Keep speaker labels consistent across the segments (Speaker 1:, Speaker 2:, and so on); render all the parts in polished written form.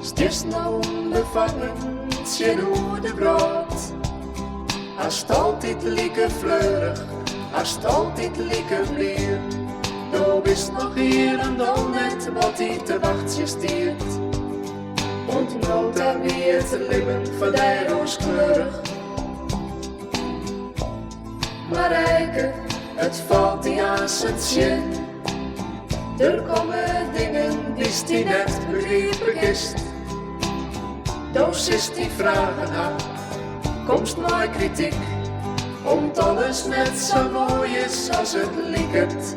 Speaker 1: Stiers nou onbevangen, tjen hoe de brood. Als het altijd lieke fleurig, als het altijd lieke blier. Du bist nog hier en dan net wat hij te wachten stiert. Und nou daar wie het leven van die rooskleurig. Maar Rijke, het valt die aan zijn zin. Er komen dingen die net begrepen is. Dus is die vragen aan, komst mooi kritiek. Omdat alles net zo mooi is als het lieket.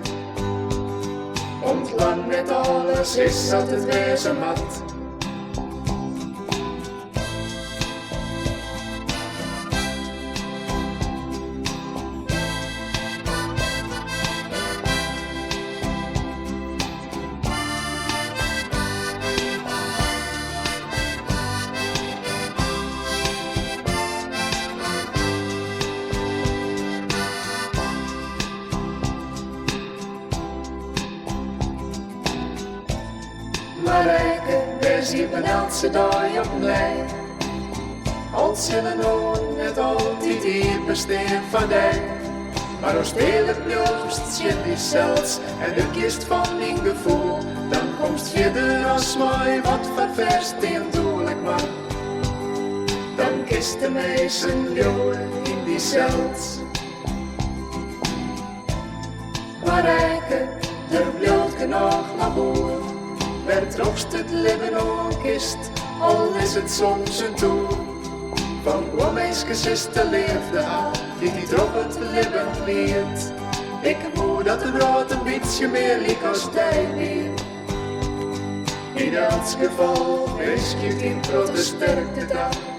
Speaker 1: Omdat lang net alles is dat het wezen mat. Maar Rijke, wees hier beneld ze daar op mij. Als zullen nou net altijd hier besteed van die. Maar als stelig blijft, zit die zelfs en de kist van mijn gevoel. Dan komst verder als mij wat ververst in doelijk man. Dan kist de meisen jongen in die zelfs. Maar Rijke, er blijft genoeg naar boven. Werd troost het leven ook kist, al is het soms een toer. Van womenskes is de leefde aan, die trok het leven leert. Ik moet dat de brood een beetje meer liek als die weer. In elk geval wees je in protesterte dan.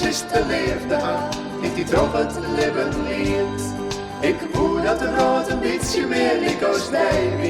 Speaker 1: Is de leefde aan, die trok het leven leert. Ik voel dat de rood een beetje meer liek als die.